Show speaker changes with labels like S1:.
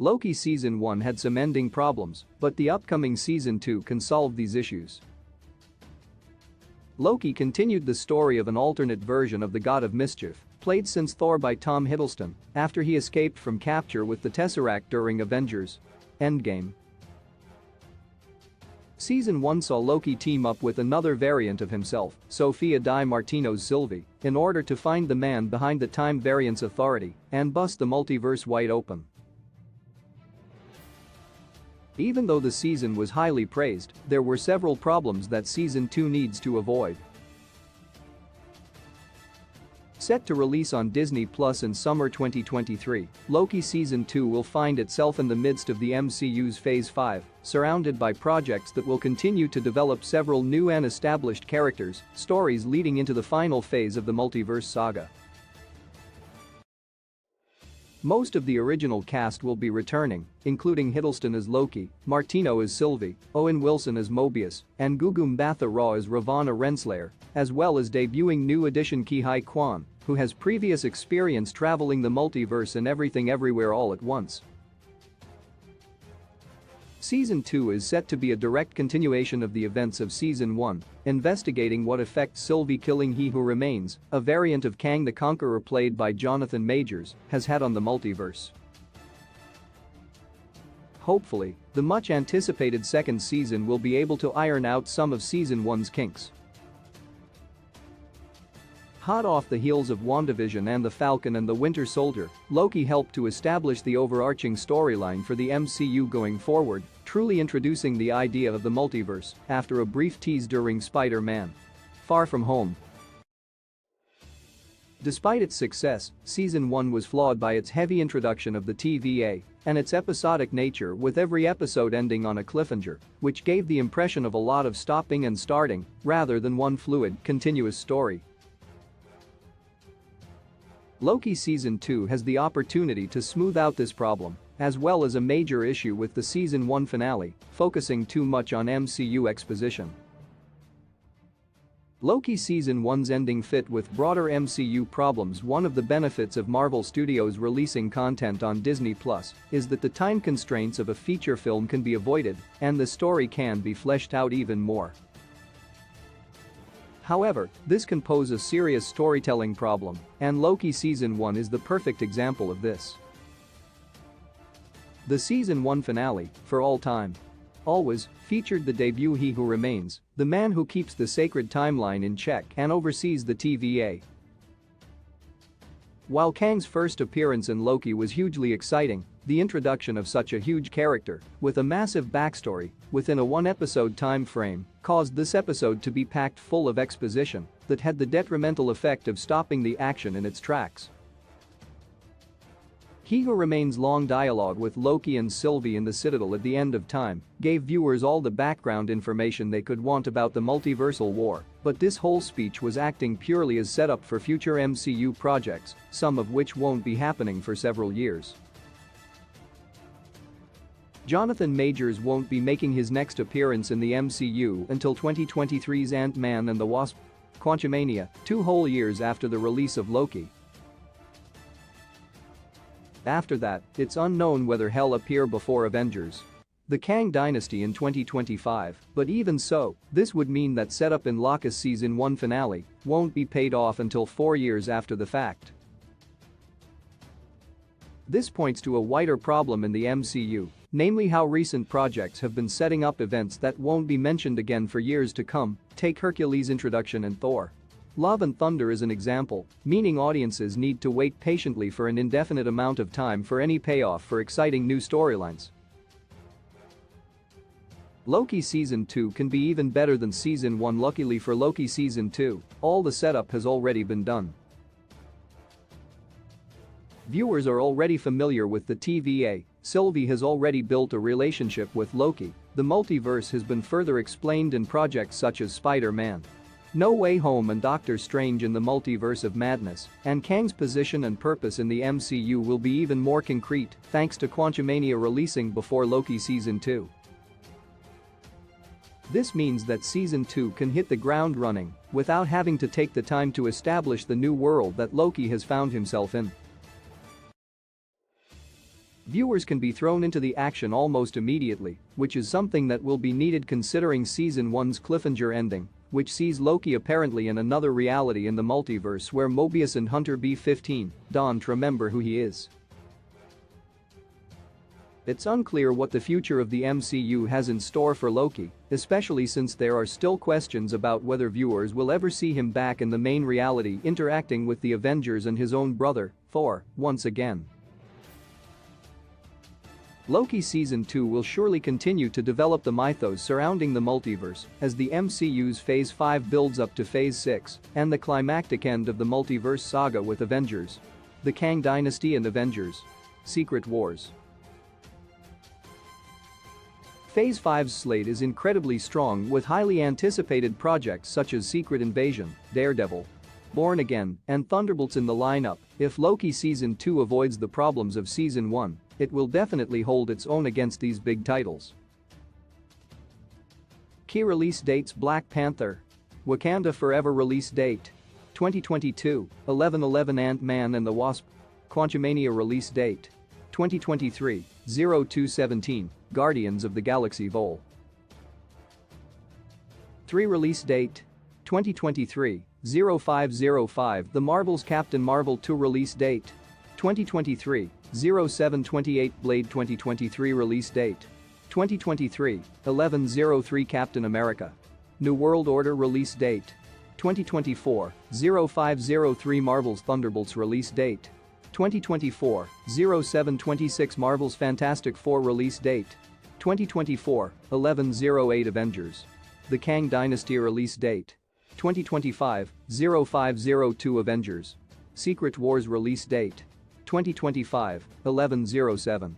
S1: Loki Season 1 had some ending problems, but the upcoming Season 2 can solve these issues. Loki continued the story of an alternate version of the God of Mischief, played since Thor by Tom Hiddleston, after he escaped from capture with the Tesseract during Avengers Endgame. Season 1 saw Loki team up with another variant of himself, Sophia Di Martino's Sylvie, in order to find the man behind the Time Variance Authority and bust the multiverse wide open. Even though the season was highly praised, there were several problems that Season 2 needs to avoid. Set to release on Disney Plus in summer 2023, Loki Season 2 will find itself in the midst of the MCU's Phase 5, surrounded by projects that will continue to develop several new and established characters, stories leading into the final phase of the multiverse saga. Most of the original cast will be returning, including Hiddleston as Loki, Martino as Sylvie, Owen Wilson as Mobius, and Gugu Mbatha-Raw as Ravonna Renslayer, as well as debuting new addition Ki-Hai Kwan, who has previous experience traveling the multiverse and everything everywhere all at once. Season 2 is set to be a direct continuation of the events of Season 1, investigating what effect Sylvie killing He Who Remains, a variant of Kang the Conqueror played by Jonathan Majors, has had on the multiverse. Hopefully, the much-anticipated second season will be able to iron out some of Season 1's kinks. Hot off the heels of WandaVision and The Falcon and the Winter Soldier, Loki helped to establish the overarching storyline for the MCU going forward, truly introducing the idea of the multiverse after a brief tease during Spider-Man: Far From Home. Despite its success, Season 1 was flawed by its heavy introduction of the TVA and its episodic nature, with every episode ending on a cliffhanger, which gave the impression of a lot of stopping and starting rather than one fluid, continuous story. Loki Season 2 has the opportunity to smooth out this problem, as well as a major issue with the Season 1 finale, focusing too much on MCU exposition. Loki Season 1's ending fit with broader MCU problems. One of the benefits of Marvel Studios releasing content on Disney Plus is that the time constraints of a feature film can be avoided and the story can be fleshed out even more. However, this can pose a serious storytelling problem, and Loki Season 1 is the perfect example of this. The Season 1 finale, For All Time Always, featured the debut He Who Remains, the man who keeps the sacred timeline in check and oversees the TVA. While Kang's first appearance in Loki was hugely exciting, the introduction of such a huge character, with a massive backstory, within a one-episode time frame, caused this episode to be packed full of exposition that had the detrimental effect of stopping the action in its tracks. He Who Remains' long dialogue with Loki and Sylvie in the Citadel at the end of time gave viewers all the background information they could want about the multiversal war, but this whole speech was acting purely as setup for future MCU projects, some of which won't be happening for several years. Jonathan Majors won't be making his next appearance in the MCU until 2023's Ant-Man and the Wasp: Quantumania, 2 whole years after the release of Loki. After that, it's unknown whether he'll appear before Avengers: The Kang Dynasty in 2025, but even so, this would mean that setup in Loki's Season 1 finale won't be paid off until 4 years after the fact. This points to a wider problem in the MCU, namely how recent projects have been setting up events that won't be mentioned again for years to come. Take Hercules' introduction and Thor: Love and Thunder is an example, meaning audiences need to wait patiently for an indefinite amount of time for any payoff for exciting new storylines. Loki Season 2 can be even better than Season 1. Luckily for Loki Season 2, all the setup has already been done. Viewers are already familiar with the TVA, Sylvie has already built a relationship with Loki, the multiverse has been further explained in projects such as Spider-Man: No Way Home and Doctor Strange in the Multiverse of Madness, and Kang's position and purpose in the MCU will be even more concrete thanks to Quantumania releasing before Loki Season 2. This means that Season 2 can hit the ground running without having to take the time to establish the new world that Loki has found himself in. Viewers can be thrown into the action almost immediately, which is something that will be needed considering Season 1's cliffhanger ending, which sees Loki apparently in another reality in the multiverse where Mobius and Hunter B-15 don't remember who he is. It's unclear what the future of the MCU has in store for Loki, especially since there are still questions about whether viewers will ever see him back in the main reality interacting with the Avengers and his own brother, Thor, once again. Loki Season 2 will surely continue to develop the mythos surrounding the multiverse as the MCU's Phase 5 builds up to Phase 6 and the climactic end of the multiverse saga with Avengers: The Kang Dynasty and Avengers: Secret Wars. Phase 5's slate is incredibly strong with highly anticipated projects such as Secret Invasion, Daredevil, Born Again, and Thunderbolts in the lineup. If Loki Season 2 avoids the problems of Season 1, it will definitely hold its own against these big titles. Key release dates: Black Panther, Wakanda Forever release date 2022, 11/11 Ant-Man and the Wasp, Quantumania release date 2023, 02/17, Guardians of the Galaxy Vol. 3 release date 2023, 05/05 The Marvel's Captain Marvel 2 release date 2023, 07/28 Blade 2023 release date 2023, 11/03 Captain America: New World Order release date 2024, 05/03 Marvel's Thunderbolts release date 2024, 07/26 Marvel's Fantastic Four release date 2024, 11/08 Avengers: The Kang Dynasty release date 2025, 05/02 Avengers: Secret Wars release date 2025, 11/07.